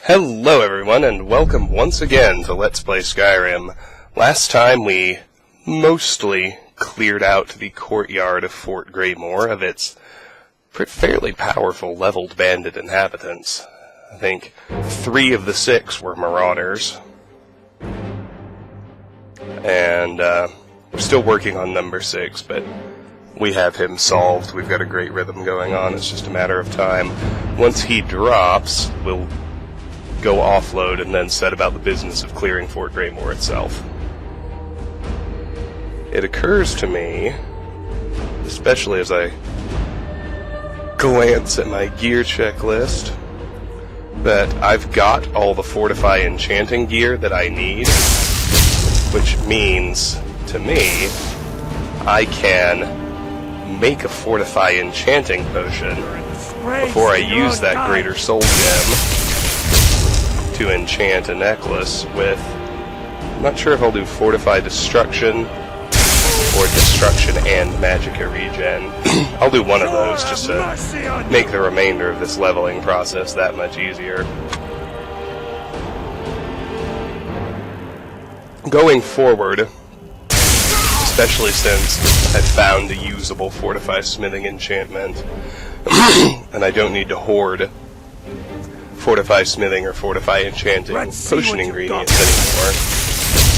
Hello everyone, and welcome once again to Let's Play Skyrim. Last time we mostly cleared out the courtyard of Fort Greymore of its fairly powerful leveled bandit inhabitants. I think 3 of the 6 were marauders. And we're still working on number 6, but we have him solved. We've got a great rhythm going on. It's just a matter of time. Once he drops, we'll go offload and then set about the business of clearing Fort Greymore itself. It occurs to me, especially as I glance at my gear checklist, that I've got all the Fortify Enchanting gear that I need, which means, to me, I can make a Fortify Enchanting potion before I use that Greater Soul Gem to enchant a necklace with. I'm not sure if I'll do Fortify Destruction or Destruction and Magicka Regen. I'll do one of those just to make the remainder of this leveling process that much easier. Going forward, especially since I've found a usable Fortify Smithing enchantment, and I don't need to hoard Fortify Smithing or Fortify Enchanting potion ingredients anymore,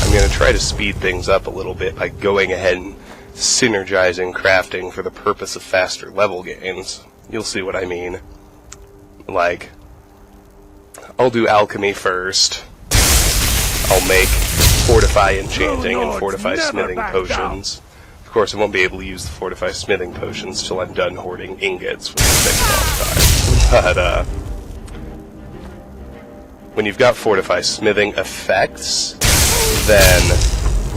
I'm going to try to speed things up a little bit by going ahead and synergizing crafting for the purpose of faster level gains. You'll see what I mean. Like, I'll do alchemy first. I'll make Fortify Enchanting and Fortify Smithing potions. Of course, I won't be able to use the Fortify Smithing potions till I'm done hoarding ingots, which will take a long time. But, when you've got Fortify Smithing effects, then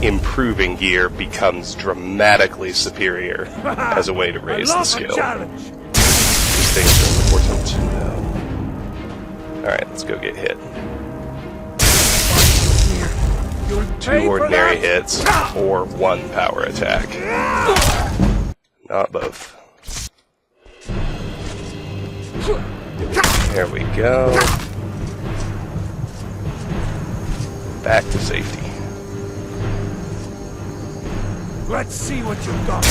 improving gear becomes dramatically superior as a way to raise the skill. These things are important to know. Alright, let's go get hit. 2 ordinary hits, or 1 power attack. Not both. There we go. Back to safety. Let's see what you've got.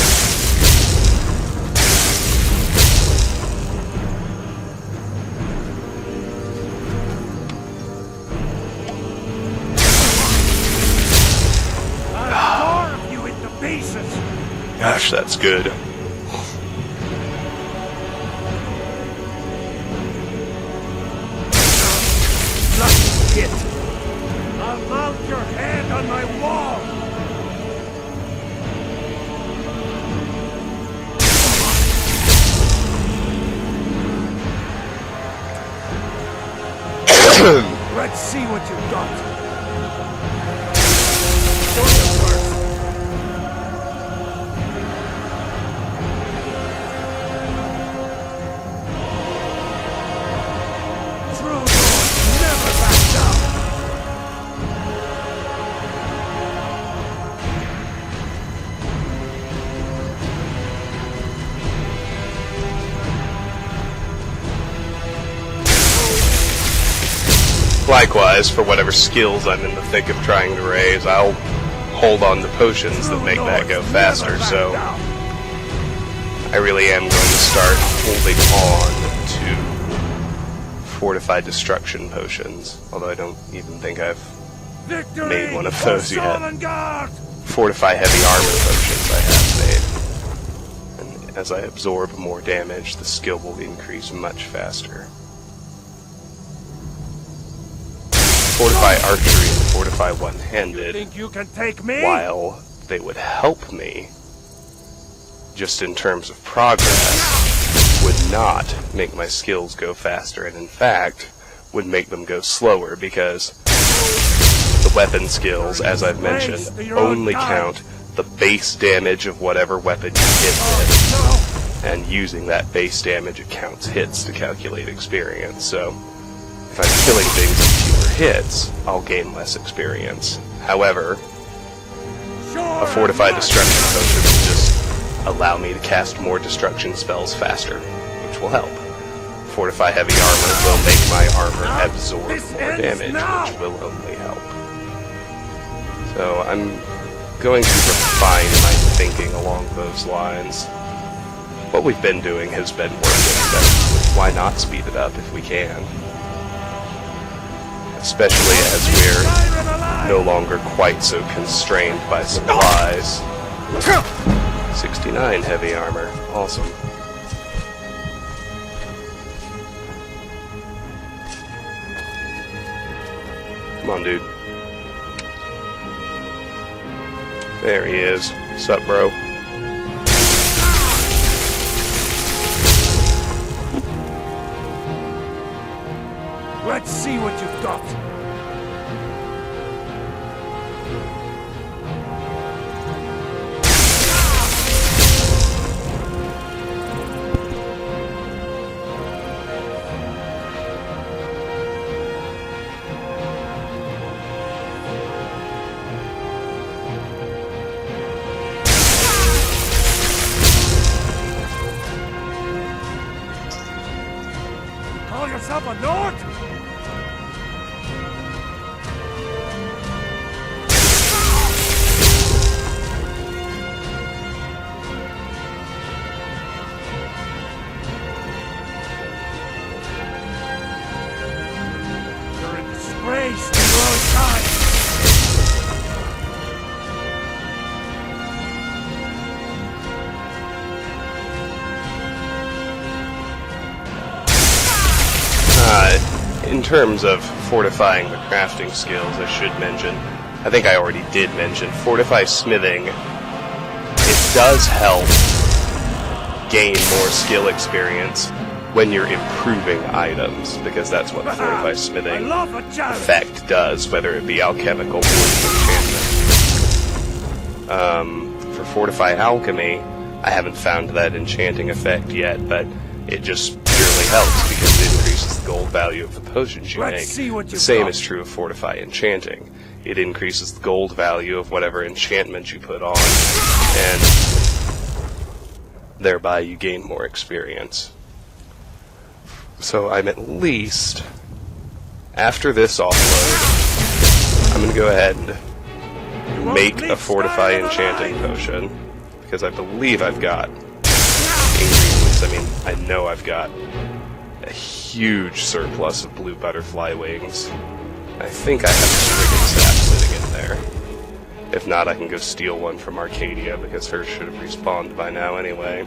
I'll carve you into pieces. Gosh, that's good. Lucky hit. I'll mount your head on my wall! Let's see what you've got. Show you first. True Lord, never back down! Likewise, for whatever skills I'm in the thick of trying to raise, I'll hold on to potions that make that go faster, so I really am going to start holding on to Fortify Destruction potions, although I don't even think I've made one of those yet. Fortify Heavy Armor potions I have made, and as I absorb more damage, the skill will increase much faster. Fortify Archery and Fortify One-Handed, while they would help me, just in terms of progress, would not make my skills go faster, and in fact, would make them go slower, because the weapon skills, as I've mentioned, only count the base damage of whatever weapon you hit with, and using that base damage it counts hits to calculate experience, so if I'm killing things in fewer hits, I'll gain less experience. However, a Fortify Destruction potion will just allow me to cast more destruction spells faster, which will help. Fortify Heavy Armor will make my armor absorb This more ends damage, now. which will only help. So I'm going to refine my thinking along those lines. What we've been doing has been working, but why not speed it up if we can? Especially as we're no longer quite so constrained by supplies. 69 heavy armor. Awesome. Come on, dude. There he is. Sup, bro? Let's see what you've got. Call yourself a Nord? You're a disgrace to your own kind. In terms of fortifying the crafting skills, I should mention, I think I already did mention, Fortify Smithing, it does help gain more skill experience when you're improving items, because that's what the Fortify I Smithing love a challenge. effect does, whether it be alchemical or enchantment. For Fortify Alchemy, I haven't found that enchanting effect yet, but it just purely helps because it increases the gold value of the potions you Let's make. see what The you've same got. is true of Fortify Enchanting. It increases the gold value of whatever enchantment you put on, and thereby you gain more experience. So I'm at least, after this offload, I'm going to go ahead and make a Fortify Enchanting potion, because I believe I've got ingredients. I mean, I know I've got a huge surplus of blue butterfly wings. I think I have a stricken staff sitting in there. If not, I can go steal one from Arcadia, because hers should have respawned by now anyway.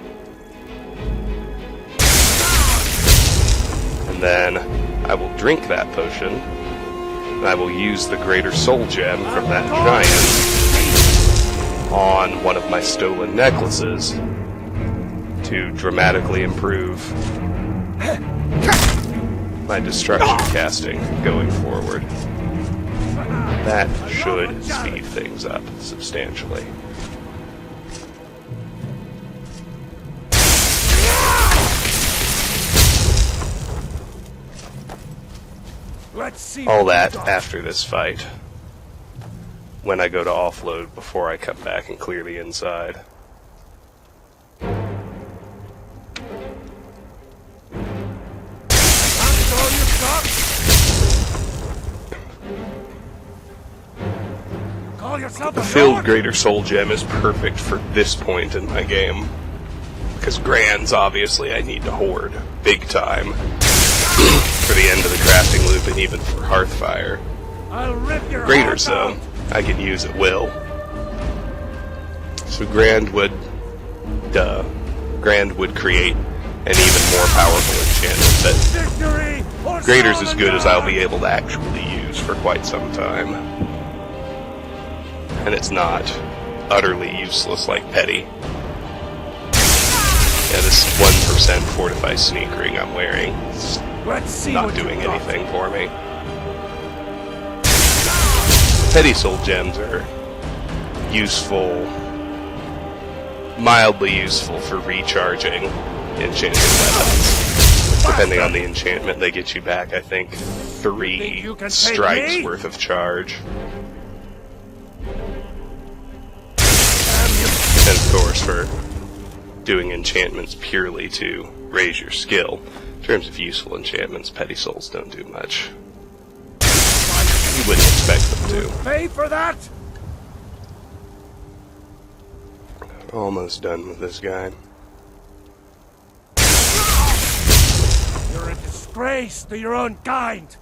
And then I will drink that potion, and I will use the Greater Soul Gem from that giant on one of my stolen necklaces to dramatically improve my destruction casting going forward. That should speed things up substantially. Let's see All what that you've got. after this fight, when I go to offload before I come back and clear the inside. That's all you've got? Call yourself The a filled Nord? Greater Soul Gem is perfect for this point in my game. Because Grands, obviously, I need to hoard big time for the end of the crafting loop and even for Hearthfire. I'll rip your Graders, heart though, out. I can use at will. So Grand would create an even more powerful enchantment that Victory or Grader's as good as I'll be Solomon! able to actually use for quite some time. And it's not utterly useless like Petty. Yeah, this 1% Fortify Sneak Ring I'm wearing is Let's see not what doing you've got. anything for me. Petty Soul Gems are useful, mildly useful for recharging enchanted weapons. Depending on the enchantment, they get you back, I think, Think 3 you can take strikes me? worth of charge. And of course, for doing enchantments purely to raise your skill, in terms of useful enchantments, Petty Souls don't do much. wouldn't expect them to. Pay for that? Almost done with this guy. You're a disgrace to your own kind.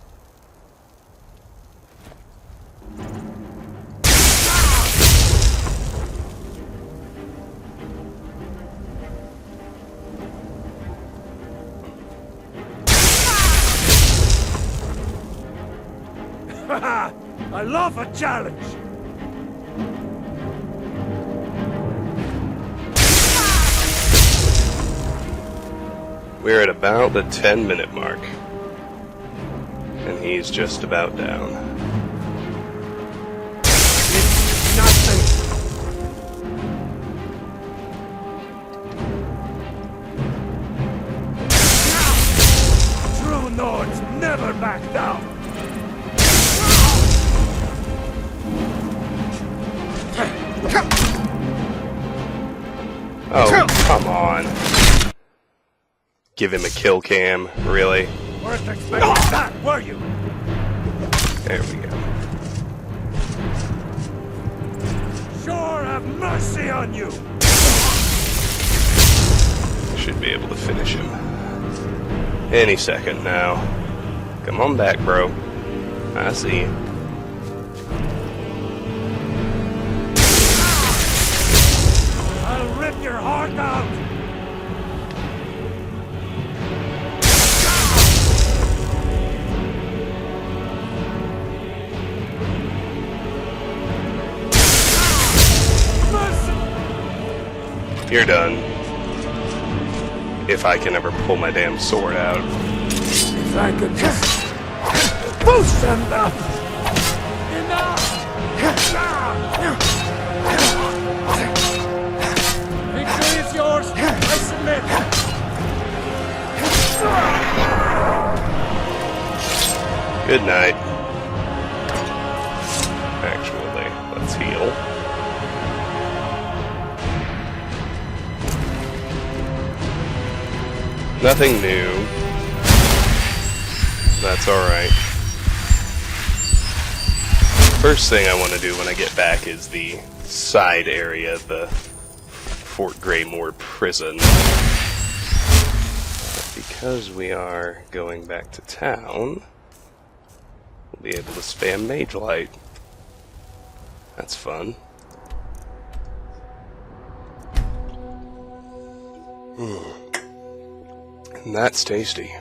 I love a challenge! We're at about the 10-minute mark. And he's just about down. It's nothing! True Nords never back down! Oh, come on. Give him a kill cam, really? Weren't expecting that, were you? There we go. Sure have mercy on you! Should be able to finish him. Any second now. Come on back, bro. I see you. I'll rip your heart out! You're done. If I can ever pull my damn sword out. If I could just push them up! Enough! Victory is yours! I submit! Good night. Actually, let's heal. Nothing new. That's alright. First thing I want to do when I get back is the side area, the Fort Greymore prison. Because we are going back to town, we'll be able to spam Mage Light. That's fun. And that's tasty.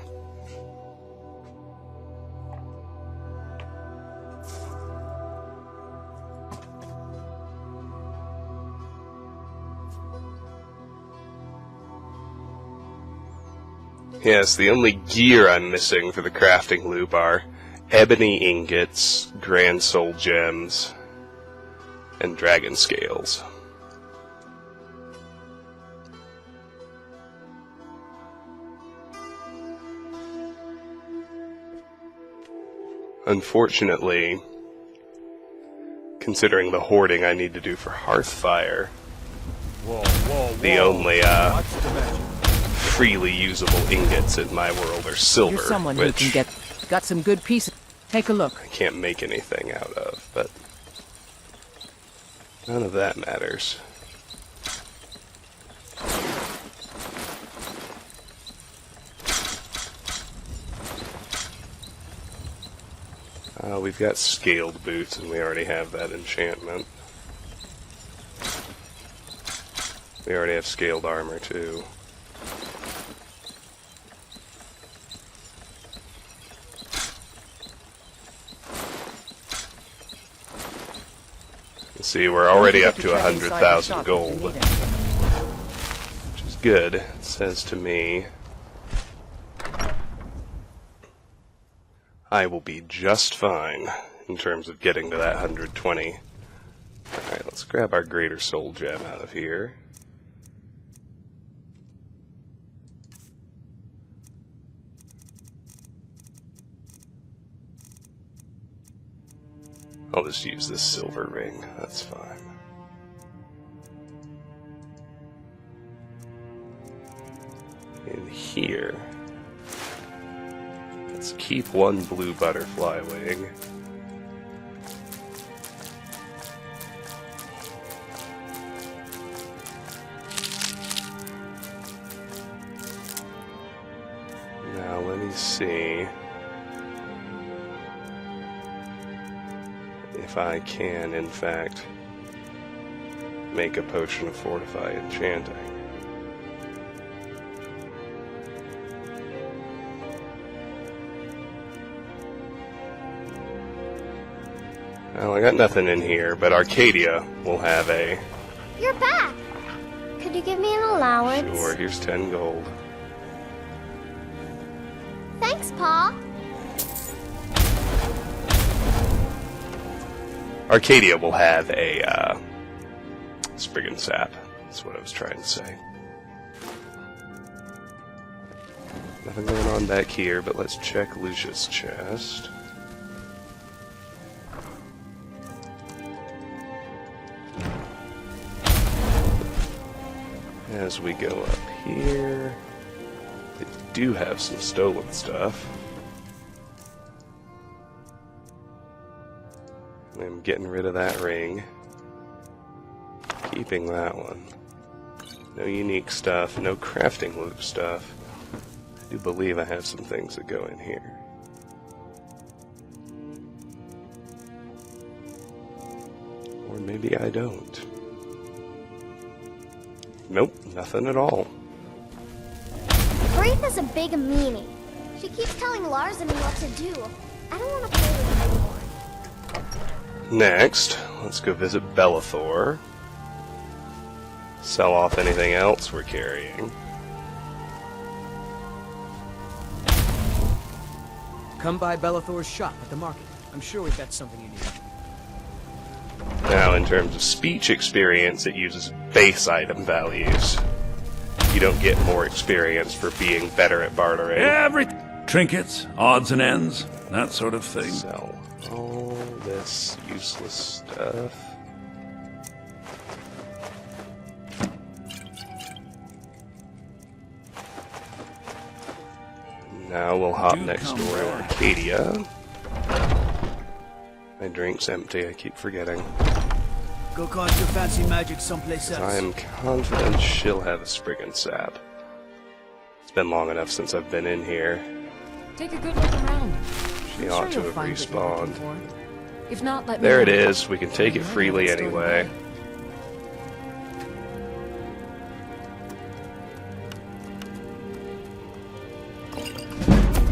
Yes, the only gear I'm missing for the crafting loop are ebony ingots, grand soul gems, and dragon scales. Unfortunately, considering the hoarding I need to do for Hearthfire, the only freely usable ingots in my world are silver, You're someone which who can got some good pieces. Take a look. I can't make anything out of, but none of that matters. We've got scaled boots, and we already have that enchantment. We already have scaled armor, too. You see, we're already up to 100,000 gold, which is good, it says to me. I will be just fine in terms of getting to that 120. Alright, let's grab our Greater Soul Gem out of here. I'll just use this silver ring, that's fine. In here, let's keep one blue butterfly wing. me see if I can, in fact, make a potion of Fortify Enchanting. Well, I got nothing in here, but Arcadia will have a... You're back! Could you give me an allowance? Sure, here's 10 gold. Thanks, Pa! Arcadia will have a, Spriggan Sap. That's what I was trying to say. Nothing going on back here, but let's check Lucia's chest. As we go up here, they do have some stolen stuff. I'm getting rid of that ring. Keeping that one. No unique stuff, no crafting loop stuff. I do believe I have some things that go in here. Or maybe I don't. Nope, nothing at all. Wraith is a big meanie. She keeps telling Larson what to do. I don't want to play with her anymore. Next, let's go visit Bellathor. Sell off anything else we're carrying. Come by Bellathor's shop at the market. I'm sure we've got something you need. Now, in terms of speech experience, it uses base item values. You don't get more experience for being better at bartering. Every trinkets, odds and ends, that sort of thing. Sell all this useless stuff. Now we'll hop next door to Arcadia. My drink's empty, I keep forgetting. Go cause your fancy magic someplace else. I am confident she'll have a Spriggan Sap. It's been long enough since I've been in here. Take a good look around. She I'm ought sure to you'll have find what you're looking respawned. for. If not, let me There know. it is, we can take it I might freely have it stored anyway. away.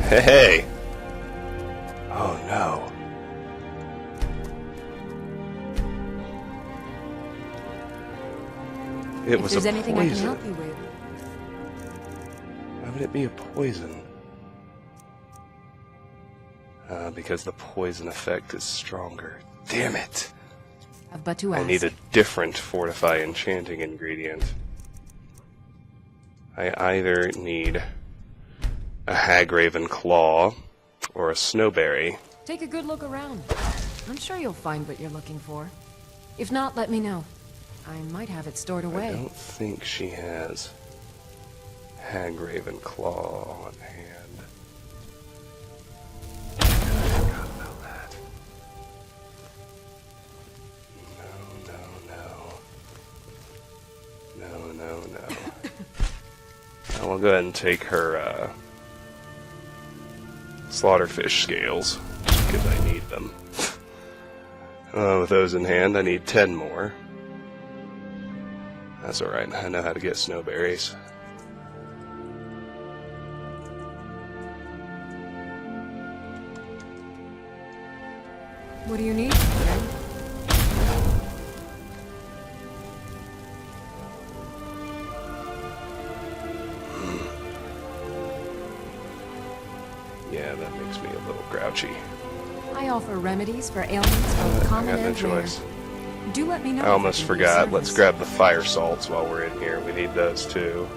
Hey! Oh no. It If was there's a anything I can poison. help you with. Why would it be a poison? Because the poison effect is stronger. Damn it! I've but to I ask. need a different Fortify Enchanting ingredient. I either need a Hagraven Claw or a Snowberry. Take a good look around. I'm sure you'll find what you're looking for. If not, let me know. I might have it stored I away. don't think she has Hagraven Claw on hand. I forgot about that. No. I'll go ahead and take her Slaughterfish scales, just because I need them. With those in hand, I need 10 more. That's alright, I know how to get snowberries. What do you need, friend? Yeah, that makes me a little grouchy. I offer remedies for ailments both I common got no and rare. choice. Do let me know. I if almost can be of forgot. Let's service. grab the fire salts while we're in here. We need those too.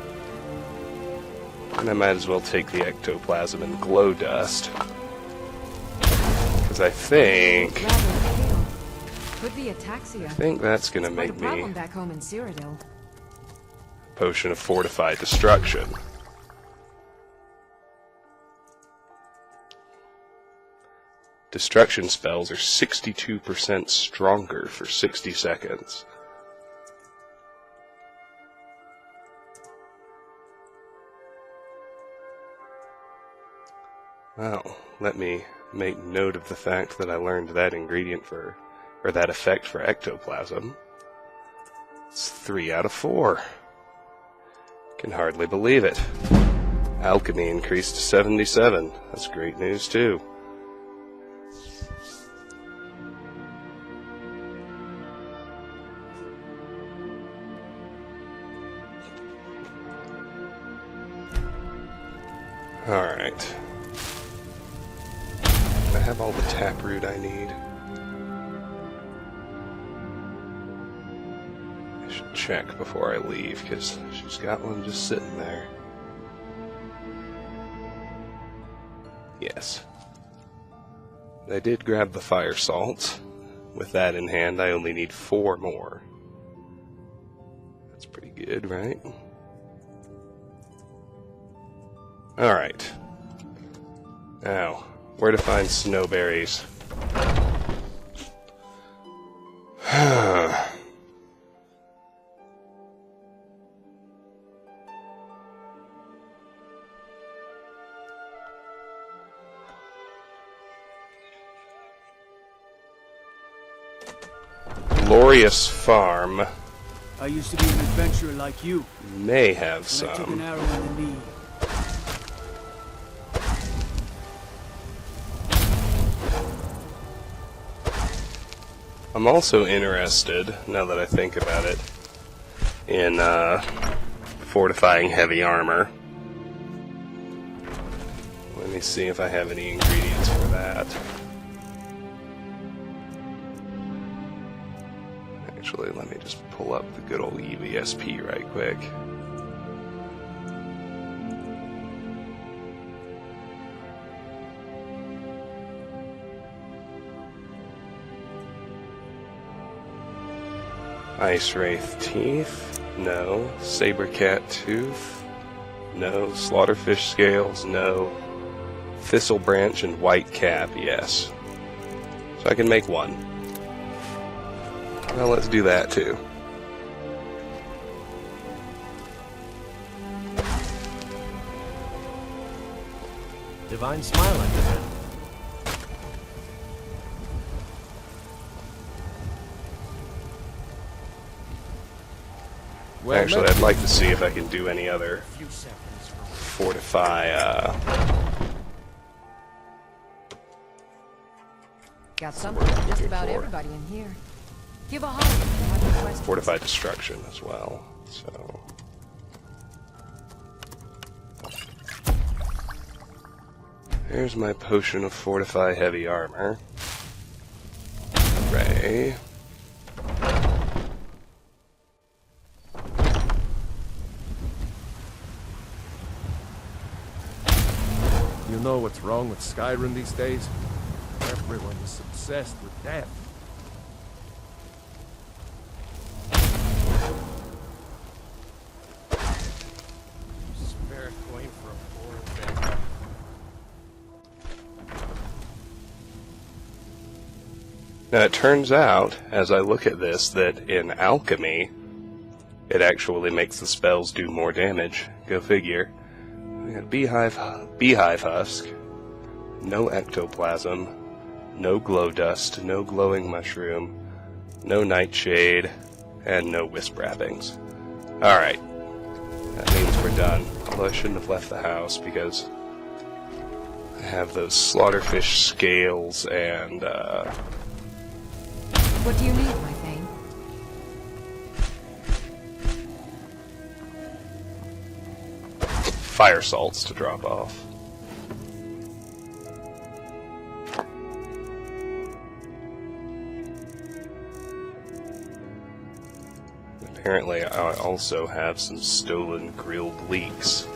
And I might as well take the ectoplasm and glow dust. Because I think Rather pale. Could be ataxia. that's gonna It's quite a make problem me back home in Cyrodiil. potion of Fortify Destruction. Destruction spells are 62% stronger for 60 seconds. Well, let me make note of the fact that I learned that ingredient or that effect for Ectoplasm. It's 3 out of 4. Can hardly believe it. Alchemy increased to 77. That's great news too. Alright. I have all the taproot I need. I should check before I leave, because she's got one just sitting there. Yes. I did grab the fire salts. With that in hand, I only need 4 more. That's pretty good, right? Alright. Now, where to find snowberries? Glorious Farm I used to be an adventurer like you, may have and I took an some. arrow in the knee. I'm also interested, now that I think about it, in fortifying heavy armor. Let me see if I have any ingredients for that. Actually, let me just pull up the good old EVSP right quick. Ice Wraith Teeth, no. Sabercat Tooth, no. Slaughterfish Scales, no. Thistle Branch and White Cap, yes. So I can make one. Well, let's do that too. Divine smile on your friend. Well, Actually, I'd like to see if I can do any other few seconds from Fortify, Got something for just about everybody in here. Give a holler if you have any questions. Fortify Destruction as well, so... Here's my potion of Fortify Heavy Armor. Hooray. You know what's wrong with Skyrim these days? Everyone is obsessed with death. Spare coin for a poor beggar. Now it turns out, as I look at this, that in alchemy, it actually makes the spells do more damage. Go figure. We got beehive husk, no ectoplasm, no glow dust, no glowing mushroom, no nightshade, and no wisp wrappings. Alright. That means we're done. Although I shouldn't have left the house because I have those slaughterfish scales and What do you need, my Thane? fire salts to drop off. Apparently, I also have some stolen grilled leeks.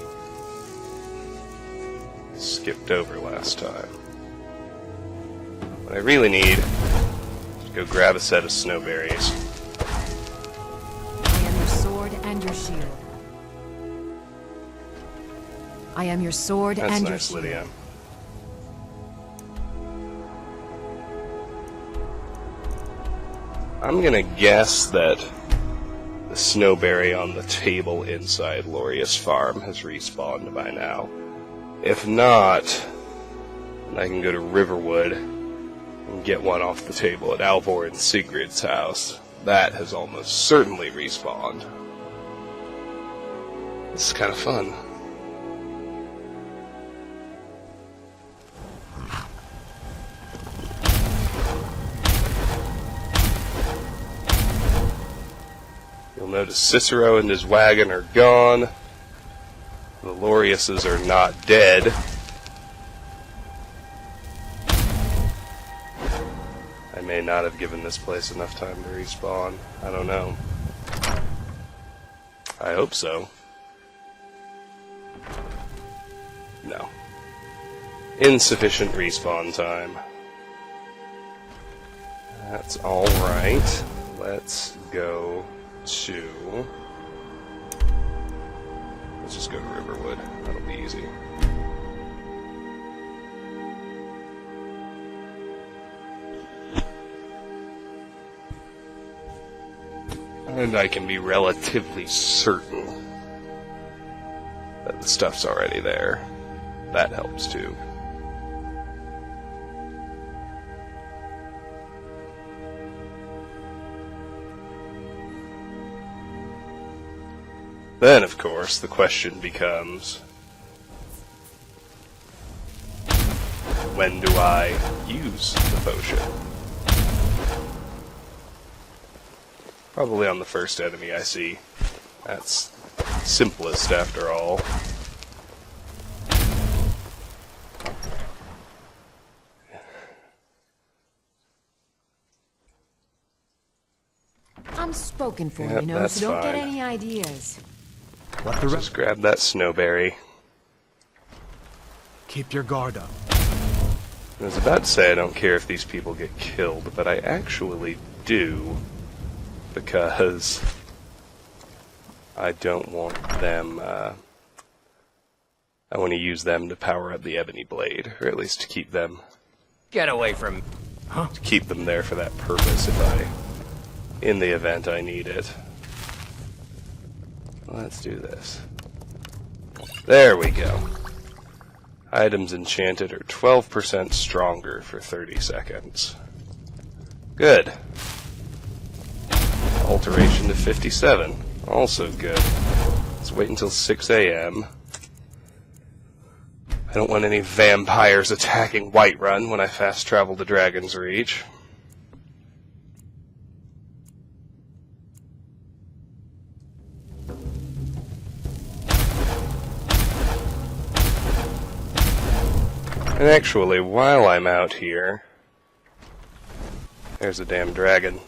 Skipped over last time. What I really need is to go grab a set of snowberries. I am your sword and your shield. I am your sword That's and your nice, shield. Lydia. I'm gonna guess that the snowberry on the table inside Glorious Farm has respawned by now. If not, And I can go to Riverwood and get one off the table at Alvor and Sigrid's house. That has almost certainly respawned. This is kind of fun. You'll notice Cicero and his wagon are gone. The Loriuses are not dead. I may not have given this place enough time to respawn. I don't know. I hope so. No. Insufficient respawn time. That's alright. Let's go to... Let's just go to Riverwood. That'll be easy. And I can be relatively certain that the stuff's already there. That helps too. Then, of course, the question becomes, when do I use the potion? Probably on the first enemy I see. That's simplest after all. I'm spoken for, Yep, you know, that's so don't get fine. any ideas. Let the Just grab that snowberry. keep your guard up. I was about to say I don't care if these people get killed, but I actually do, because I don't want them, I want to use them to power up the ebony blade, or at least to keep them, Get away from... to keep them there for that purpose in the event I need it. Let's do this. There we go. Items enchanted are 12% stronger for 30 seconds. Good. Alteration to 57. Also good. Let's wait until 6 a.m. I don't want any vampires attacking Whiterun when I fast travel to Dragon's Reach. And actually, while I'm out here... There's a damn dragon.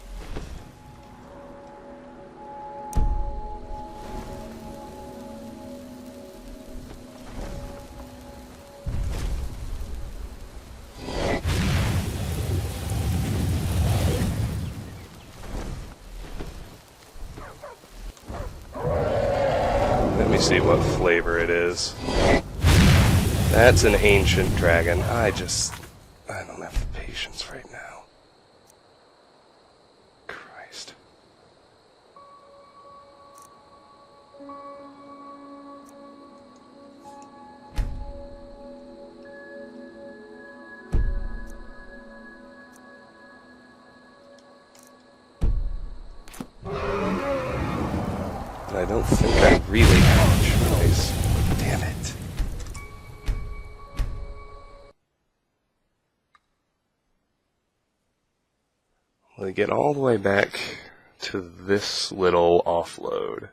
Let me see what flavor it is. That's an ancient dragon. I don't have the patience right now. Christ. And I don't think I really have a choice. Damn it. Well, get all the way back to this little offload.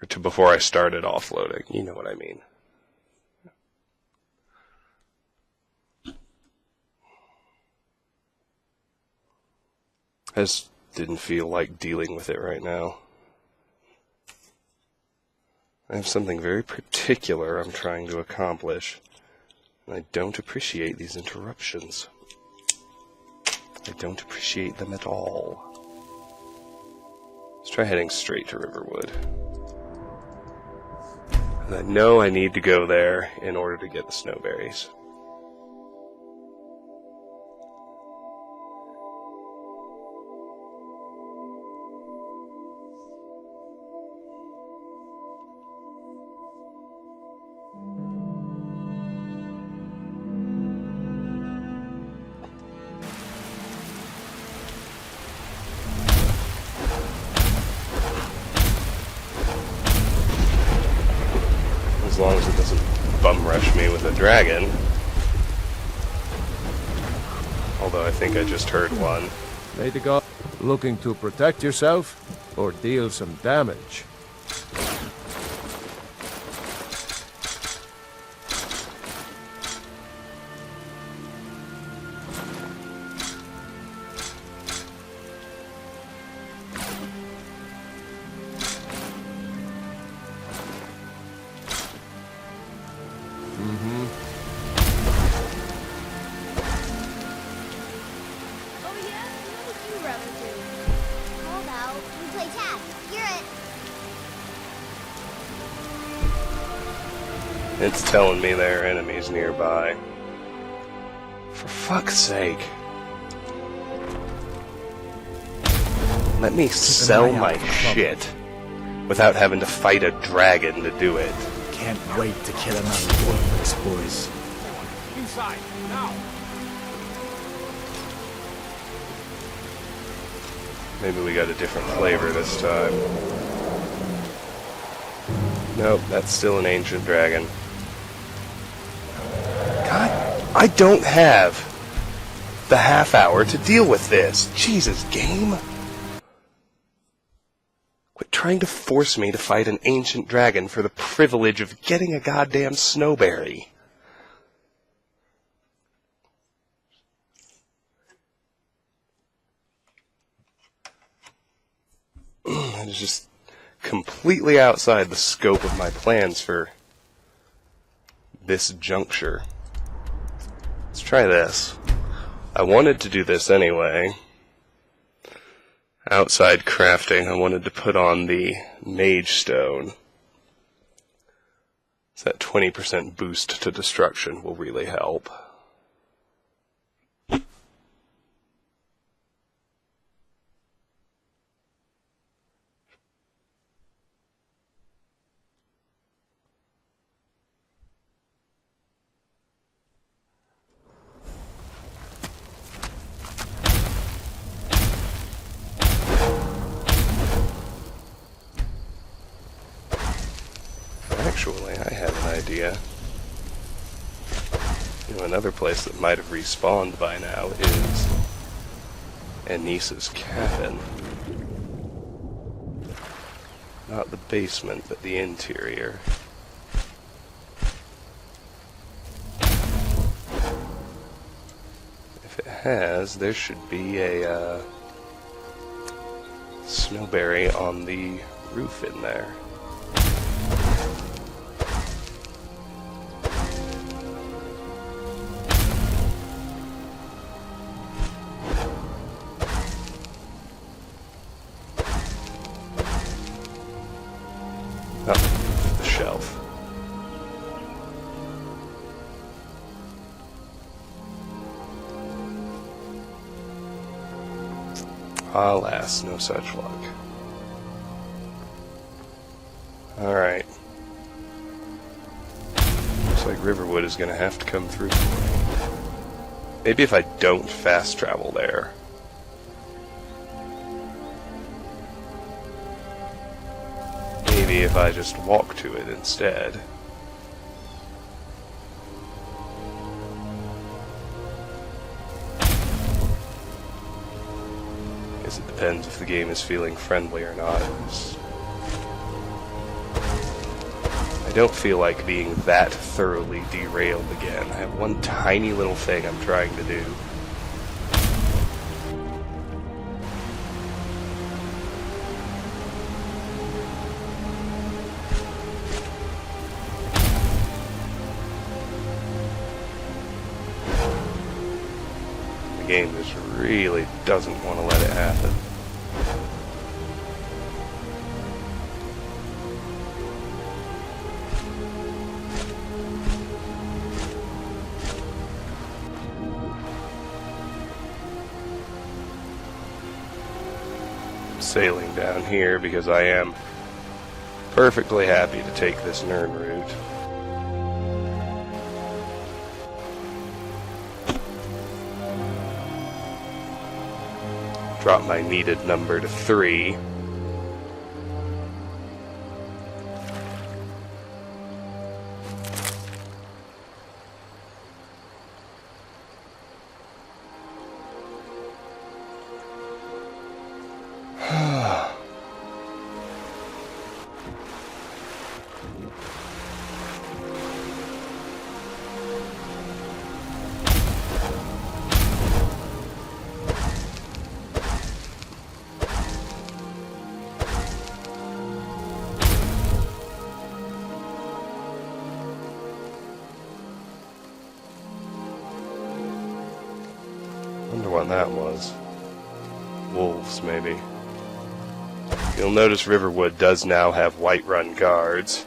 Or to before I started offloading. You know what I mean. I just didn't feel like dealing with it right now. I have something very particular I'm trying to accomplish, and I don't appreciate these interruptions. I don't appreciate them at all. Let's try heading straight to Riverwood. And I know I need to go there in order to get the snowberries. dragon. Although I think I just heard one. May the god looking to protect yourself or deal some damage. Oh yeah? What would you rather do? Called out. We play tag. Hear it. It's telling me there are enemies nearby. For fuck's sake. Let me sell my shit without having to fight a dragon to do it. Can't wait to kill him out of worthless boys. Inside, now! Maybe we got a different flavor this time. Nope, that's still an ancient dragon. God, I don't have the half hour to deal with this. Jesus, game. Quit trying to force me to fight an ancient dragon for the privilege of getting a goddamn snowberry. That is just completely outside the scope of my plans for this juncture. Let's try this. I wanted to do this anyway. Outside crafting, I wanted to put on the Mage Stone. So that 20% boost to destruction will really help. Actually, I have an idea. You know, another place that might have respawned by now is Anissa's cabin. Not the basement, but the interior. If it has, there should be a snowberry on the roof in there. Oh, the shelf. Alas, no such luck. Alright. Looks like Riverwood is gonna have to come through for me. Maybe if I don't fast travel there. Maybe if I just walk to it instead. Guess it depends if the game is feeling friendly or not. I don't feel like being that thoroughly derailed again. I have one tiny little thing I'm trying to do. The game just really doesn't want to let it happen. Sailing down here because I am perfectly happy to take this Nirnroot. Drop my needed number to 3. Wonder what that was. Wolves, maybe. You'll notice Riverwood does now have Whiterun guards.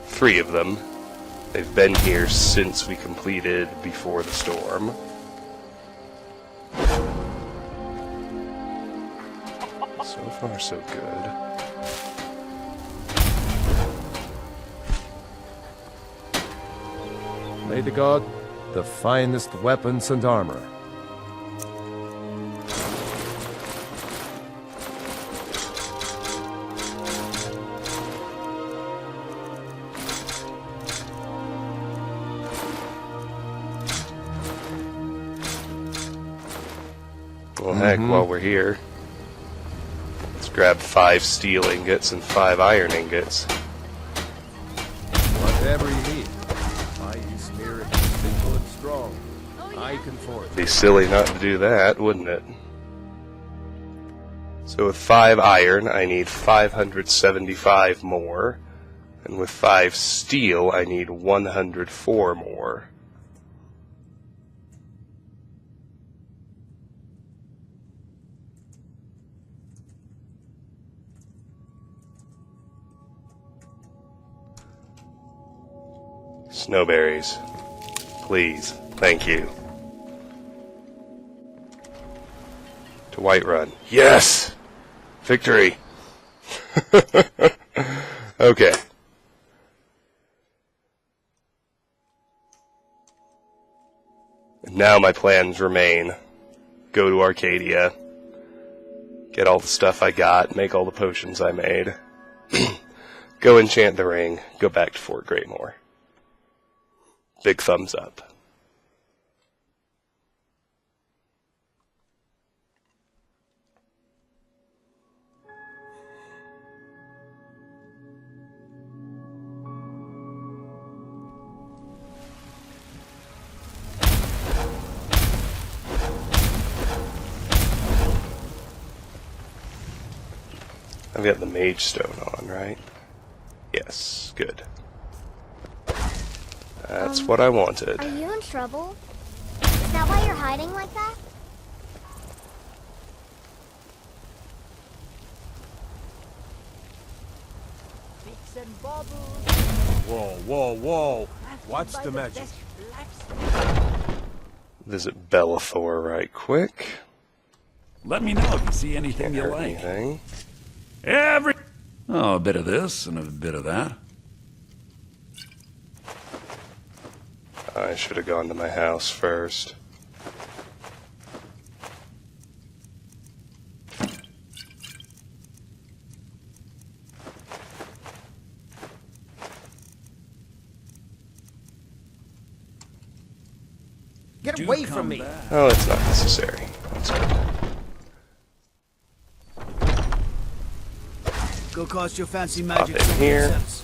3 of them. They've been here since we completed Before the Storm. So far, so good. May the god, the finest weapons and armor. Well, heck, while we're here, let's grab 5 steel ingots and 5 iron ingots. Whatever you need. Mighty spirit, simple and strong. I can forge. Be silly not to do that, wouldn't it? So with 5 iron, I need 575 more. And with 5 steel, I need 104 more. Snowberries. Please. Thank you. To Whiterun. Yes! Victory! Okay. And now my plans remain. Go to Arcadia. Get all the stuff I got. Make all the potions I made. Go enchant the ring. Go back to Fort Greymore. Big thumbs up. I've got the mage stone on, right? Yes, good. That's what I wanted. Are you in trouble? Is that why you're hiding like that? Whoa, whoa, whoa. What's the magic? Visit Bellathor right quick. Let me know if you see anything Can't you hurt like. anything. Oh, a bit of this and a bit of that. I should have gone to my house first. Get away from me! Oh, it's not necessary. That's good. Go cost your fancy Pop magic in some here. sense.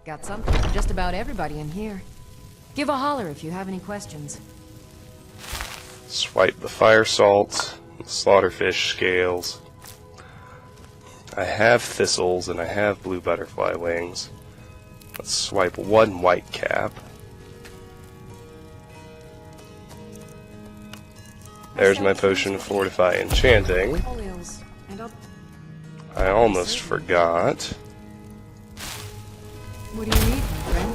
Got something for just about everybody in here. Give a holler if you have any questions. Swipe the fire salt, the slaughterfish scales. I have thistles and I have blue butterfly wings. Let's swipe 1 white cap. There's my potion of Fortify Enchanting. Oils, and I almost forgot. what do you need, my friend?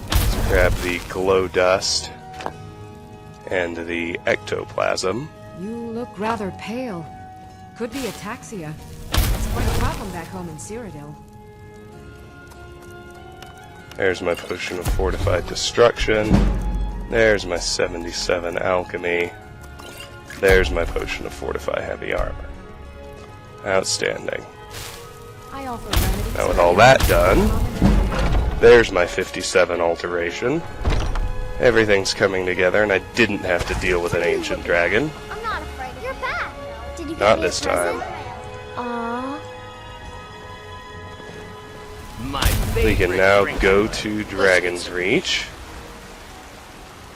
Let's grab the glow dust and the ectoplasm. You look rather pale. Could be ataxia. It's quite a problem back home in Cyrodiil. There's my potion of Fortify Destruction. There's my 77 alchemy. There's my potion of Fortify Heavy Armor. Outstanding. I offer remedies. Now with all that done, there's my 57 alteration. Everything's coming together and I didn't have to deal with an ancient dragon. I'm not afraid. You're back. Did you get Not me a this time. present? Aww. We can now go to Dragon's Reach.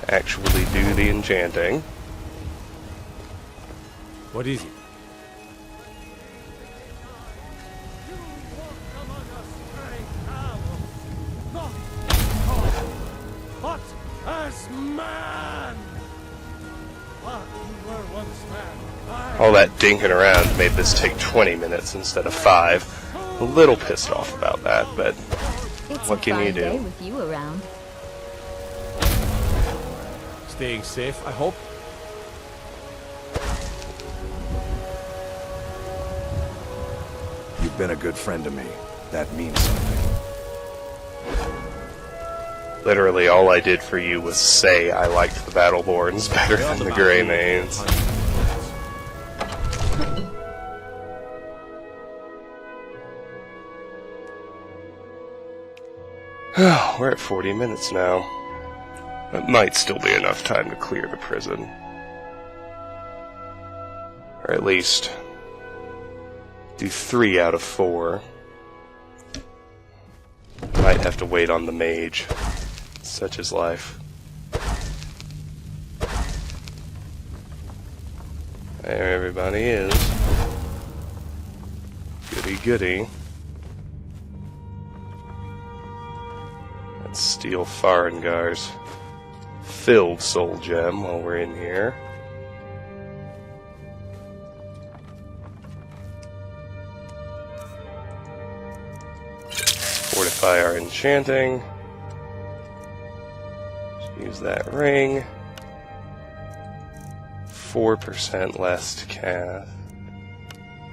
Actually do the enchanting. What is it? man! What you were once man. All that dinking around made this take 20 minutes instead of 5. A little pissed off about that, but It's what can a you fine day do? with you around. Staying safe, I hope. You've been a good friend to me. That means something. Literally all I did for you was say I liked the Battleborns better than the Greymanes. We're at 40 minutes now. That might still be enough time to clear the prison. Or at least do 3 out of 4. Might have to wait on the mage. Such is life. There everybody is. Goody goody. Let's steal Farengar's filled soul gem while we're in here. Fortify our enchanting. Use that ring. 4% less to cast.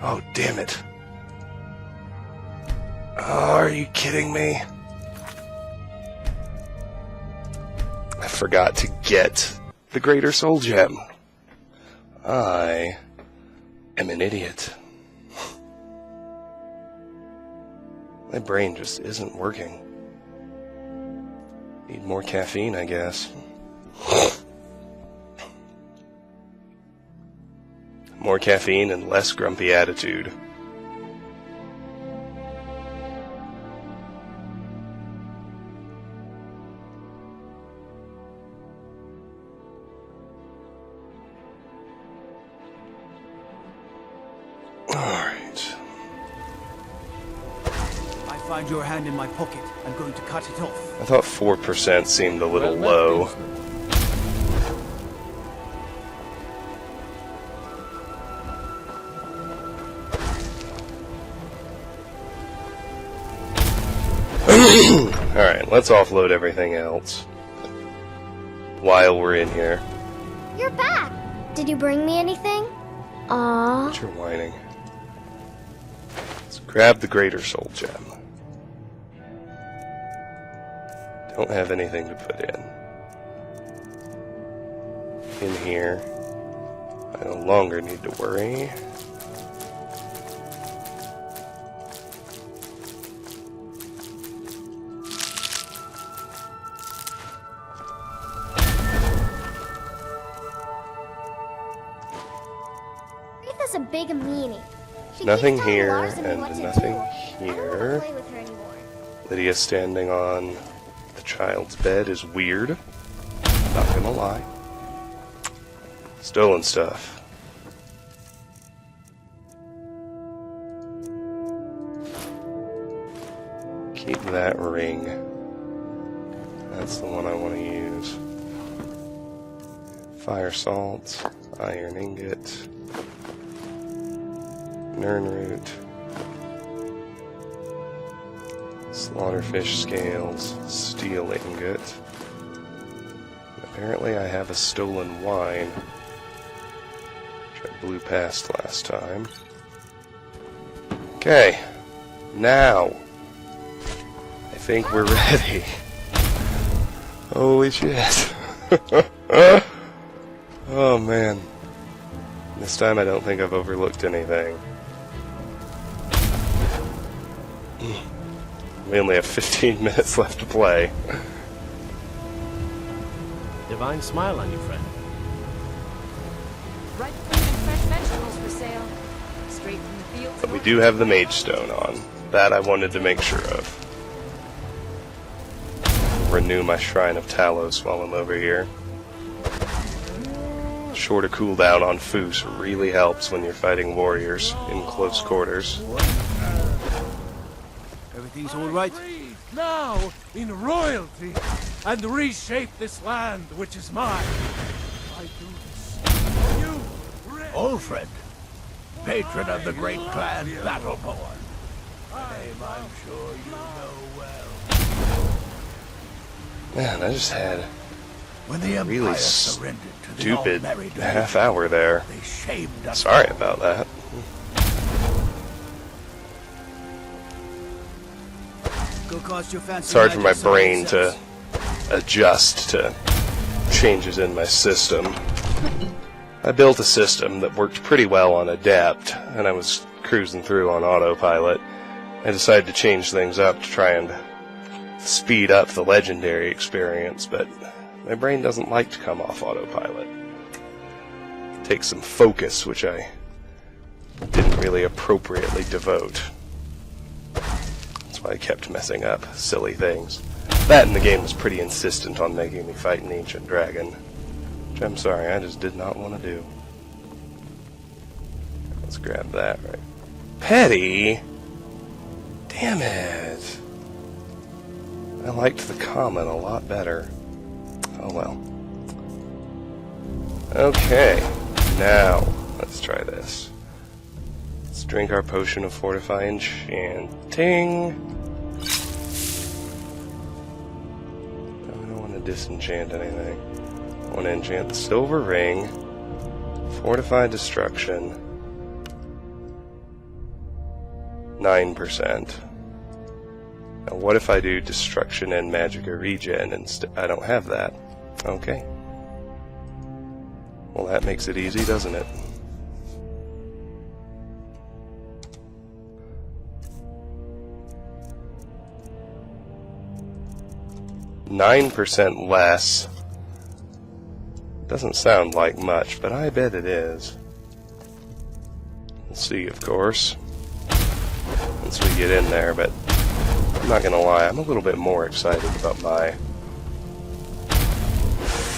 Oh, damn it. Oh, are you kidding me? I forgot to get the Greater Soul Gem. I am an idiot. My brain just isn't working. Need more caffeine, I guess. More caffeine and less grumpy attitude. Alright. I find your hand in my pocket. I'm going to cut it off. I thought 4% seemed a little low. Alright, let's offload everything else while we're in here. You're back! Did you bring me anything? Aww. But you're whining. Let's grab the Greater Soul Gem. Don't have anything to put in. In here. I no longer need to worry. Aretha's a big meanie. She Nothing keeps telling here, Lars and me and what to nothing do. I don't here. want to play with her anymore. Lydia standing on the child's bed is weird. Not gonna lie. Stolen stuff. Keep that ring. That's the one I want to use. Fire salts, iron ingot, Nirnroot, Slaughterfish scales, steel ingot. And apparently I have a stolen wine, which I blew past last time. Okay, now I think we're ready. Holy shit. Oh man. This time I don't think I've overlooked anything. We only have 15 minutes left to play. Divine smile on you, friend. Ripe fruit and fresh vegetables for sale. Straight from the fields. But we do have the Mage Stone on. That I wanted to make sure of. Renew my Shrine of Talos while I'm over here. Shorter cooldown on Foos really helps when you're fighting warriors in close quarters. Everything's all right? now in royalty, and reshape this land which is mine. I do this for you, Red. Olfred, patron of the great clan Battleborn. A name I'm sure you know well. Man, I just had When the Empire really surrendered to the stupid all-merry half hour there. they shamed us. Sorry about that. Go cost your fancy It's hard for my magic some brain sense. to adjust to changes in my system. I built a system that worked pretty well on Adept, and I was cruising through on autopilot. I decided to change things up to try and speed up the legendary experience, but my brain doesn't like to come off autopilot. It takes some focus, which I didn't really appropriately devote. That's why I kept messing up silly things. That in the game was pretty insistent on making me fight an ancient dragon, which I'm sorry, I just did not want to do. Let's grab that right. Petty? Damn it. I liked the common a lot better. Oh well. Okay, now let's try this. Let's drink our potion of Fortify Enchanting. I don't want to disenchant anything. I want to enchant the Silver Ring, Fortify Destruction, 9%. Now what if I do Destruction and Magicka Regen instead? I don't have that. Okay. Well, that makes it easy, doesn't it? %9 less. Doesn't sound like much, but I bet it is. We'll see, of course, once we get in there, but I'm not gonna lie, I'm a little bit more excited about my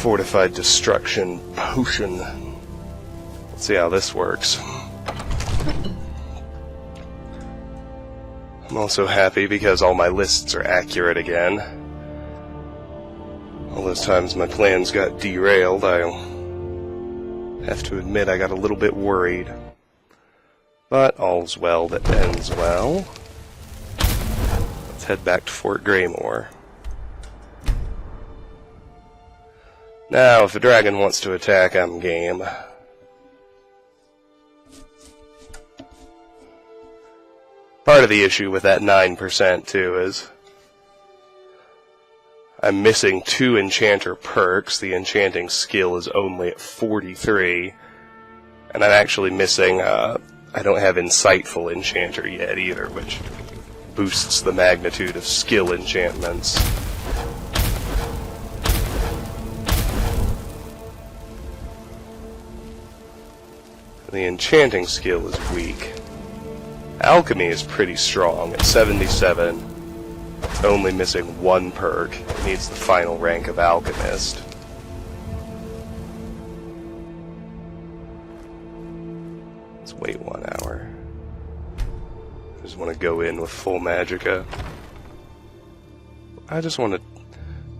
Fortified Destruction potion. Let's see how this works. I'm also happy because all my lists are accurate again. All those times my plans got derailed, I'll have to admit I got a little bit worried. But all's well that ends well. Let's head back to Fort Greymore. Now, if a dragon wants to attack, I'm game. Part of the issue with that 9% too is I'm missing 2 enchanter perks. The enchanting skill is only at 43. And I'm actually missing, I don't have Insightful Enchanter yet either, which boosts the magnitude of skill enchantments. The enchanting skill is weak. Alchemy is pretty strong at 77. It's only missing 1 perk. It needs the final rank of Alchemist. Let's wait 1 hour. I just want to go in with full magicka. I just want to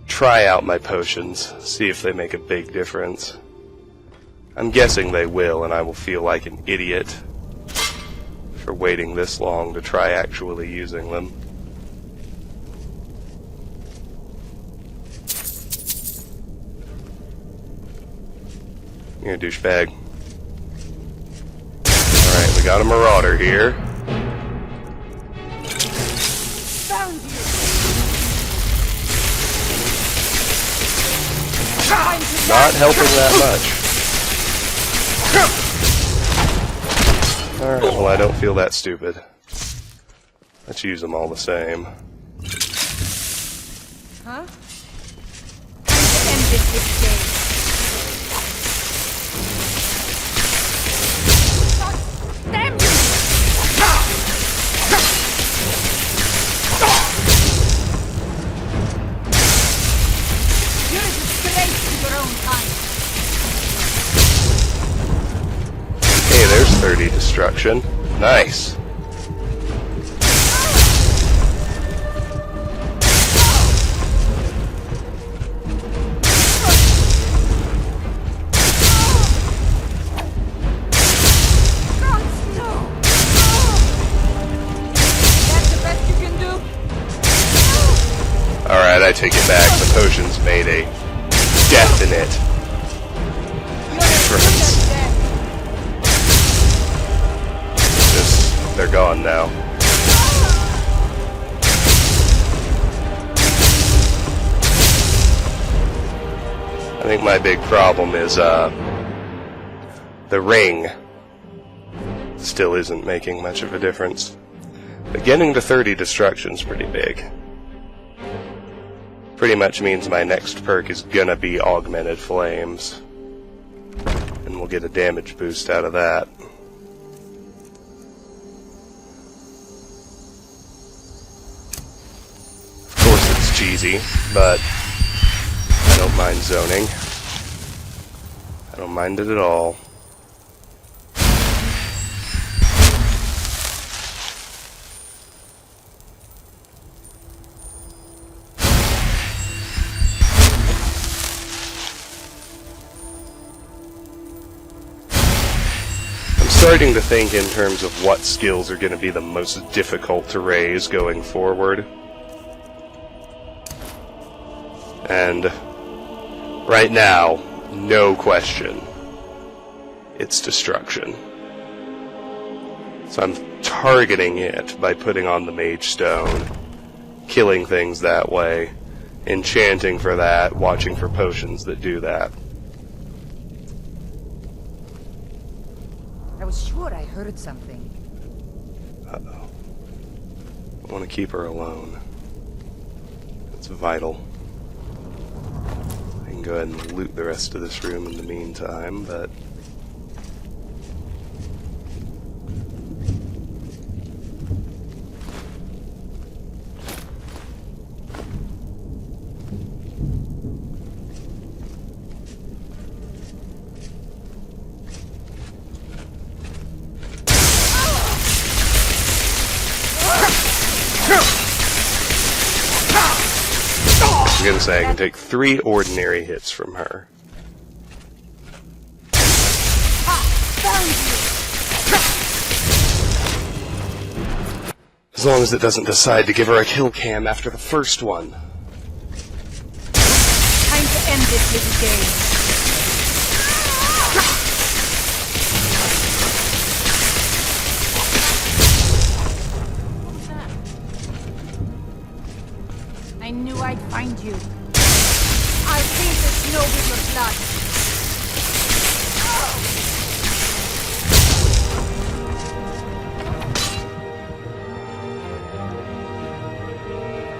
try out my potions, see if they make a big difference. I'm guessing they will, and I will feel like an idiot for waiting this long to try actually using them. You're a douchebag. Alright, we got a marauder here. Found you! Not helping that much. Alright, well I don't feel that stupid. Let's use them all the same. Huh? Time to end this game. Damn you! You're a disgrace to your own kind. Hey, there's 30 destruction. Nice. I take it back. The potions made a definite difference. Just, they're gone now. I think my big problem is, the ring still isn't making much of a difference. But getting to 30 destruction's pretty big. Pretty much means my next perk is gonna be Augmented Flames. And we'll get a damage boost out of that. Of course it's cheesy, but I don't mind zoning. I don't mind it at all. I'm starting to think in terms of what skills are going to be the most difficult to raise going forward. And right now, no question, it's destruction. So I'm targeting it by putting on the Mage Stone, killing things that way, enchanting for that, watching for potions that do that. I was sure I heard something. Uh-oh. I want to keep her alone. It's vital. I can go ahead and loot the rest of this room in the meantime, but... I was gonna say I can take 3 ordinary hits from her. As long as it doesn't decide to give her a kill cam after the first one. Time to end this little game. I knew I'd find you. I'll paint the snow with your blood.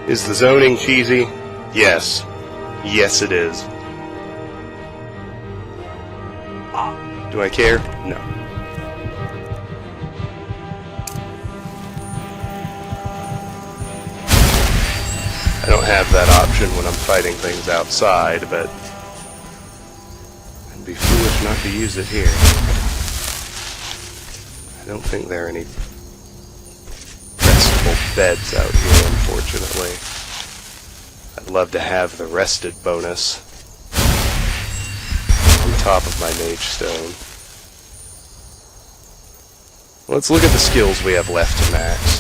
Is the zoning cheesy? Yes. Yes, it is. Do I care? No. I don't have that option when I'm fighting things outside, but I'd be foolish not to use it here. I don't think there are any restable beds out here, unfortunately. I'd love to have the rested bonus on top of my Mage Stone. Let's look at the skills we have left to max.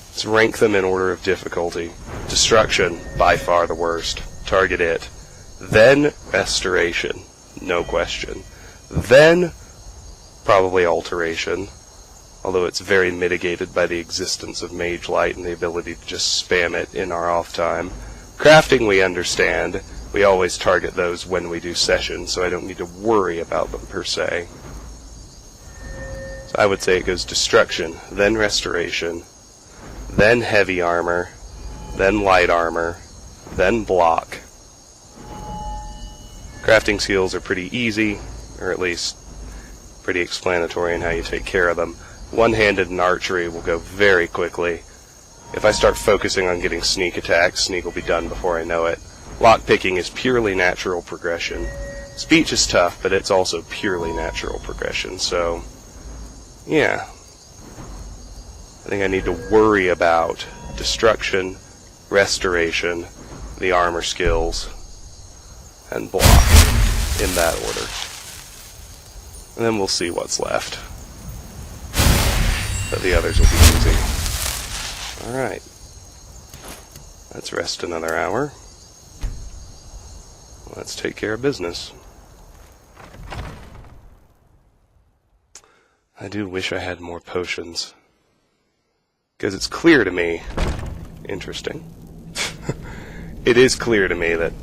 Let's rank them in order of difficulty. Destruction, by far the worst. Target it. Then Restoration, no question. Then probably Alteration, although it's very mitigated by the existence of Mage Light and the ability to just spam it in our off time. Crafting we understand. We always target those when we do sessions, so I don't need to worry about them per se. So I would say it goes Destruction, then Restoration, then Heavy Armor, then Light Armor, then Block. Crafting skills are pretty easy, or at least pretty explanatory in how you take care of them. One-handed and archery will go very quickly. If I start focusing on getting sneak attacks, sneak will be done before I know it. Lockpicking is purely natural progression. Speech is tough, but it's also purely natural progression, so yeah. I think I need to worry about Destruction, Restoration, the armor skills, and Block, in that order. And then we'll see what's left. But the others will be easy. Alright. Let's rest another hour. let's take care of business. I do wish I had more potions. Because it's clear to me... Interesting. It is clear to me that,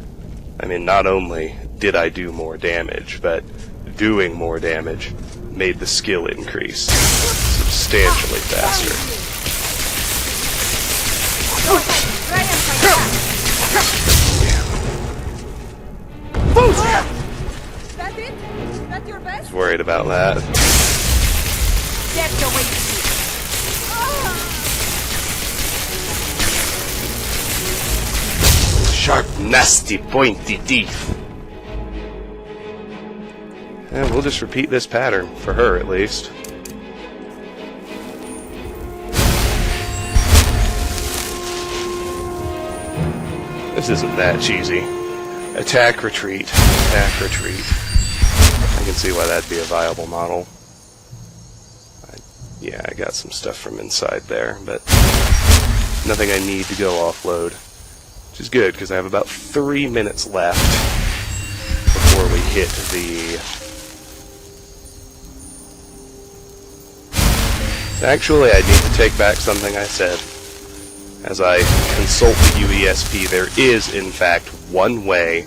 I mean, not only did I do more damage, but doing more damage made the skill increase substantially faster. That it? That your I best? was worried about that. That's the way to do it. Sharp, nasty, pointy teeth. And we'll just repeat this pattern, for her at least. This isn't that cheesy. Attack, retreat. Attack, retreat. I can see why that'd be a viable model. Yeah, I got some stuff from inside there, but nothing I need to go offload. Which is good, because I have about 3 minutes left before we hit the... Actually, I need to take back something I said. As I consult the UESP, there is, in fact, one way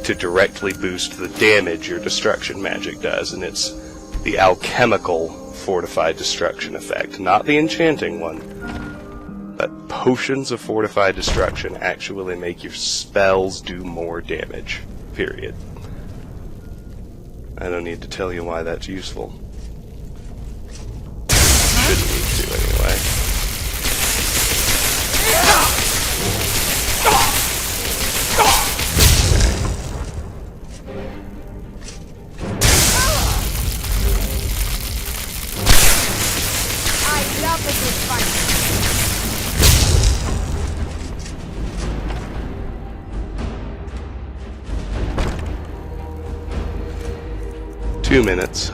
to directly boost the damage your destruction magic does, and it's the alchemical Fortify Destruction effect. Not the enchanting one, but potions of Fortify Destruction actually make your spells do more damage. Period. I don't need to tell you why that's useful. Shouldn't need to, anyway. I love a good fight. 2 minutes.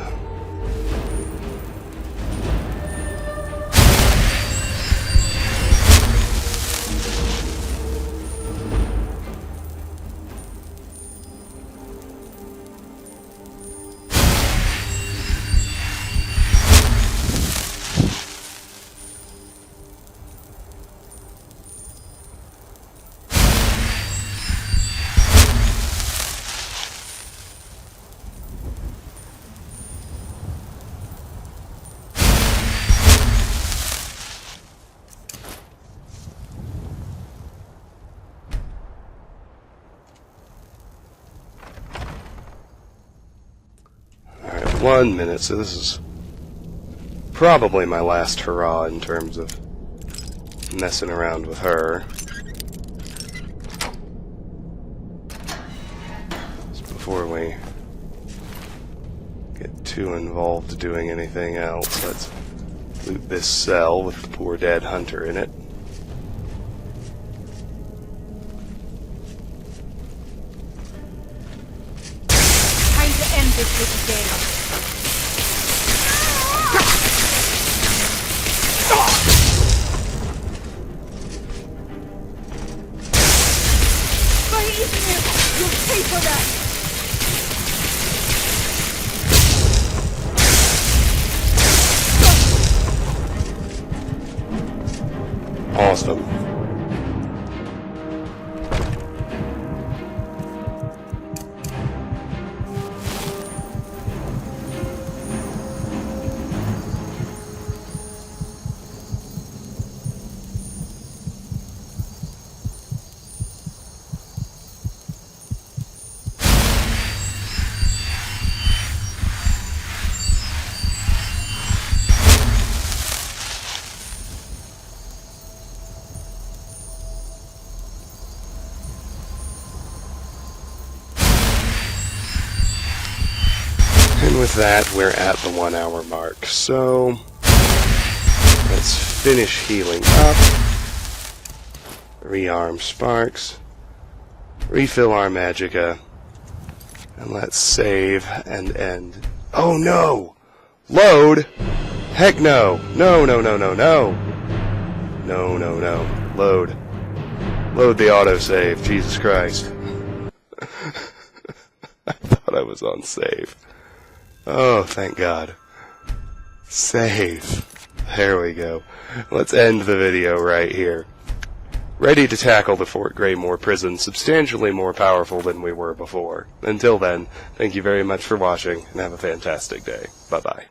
Alright, 1 minute, so this is probably my last hurrah in terms of messing around with her. Just before we get too involved doing anything else, let's loot this cell with the poor dead hunter in it. Time to end this little game. By eating it, you'll pay for that. Awesome. And with that, we're at the 1 hour mark. So, let's finish healing up. Rearm Sparks. Refill our Magicka. And let's save and end. Oh no! Load! Heck no! No, no, no, no, no! No, no, no. Load. Load the autosave, Jesus Christ. thought I was on save. Oh, thank God. Save. There we go. Let's end the video right here. Ready to tackle the Fort Greymore prison, substantially more powerful than we were before. Until then, thank you very much for watching, and have a fantastic day. Bye-bye.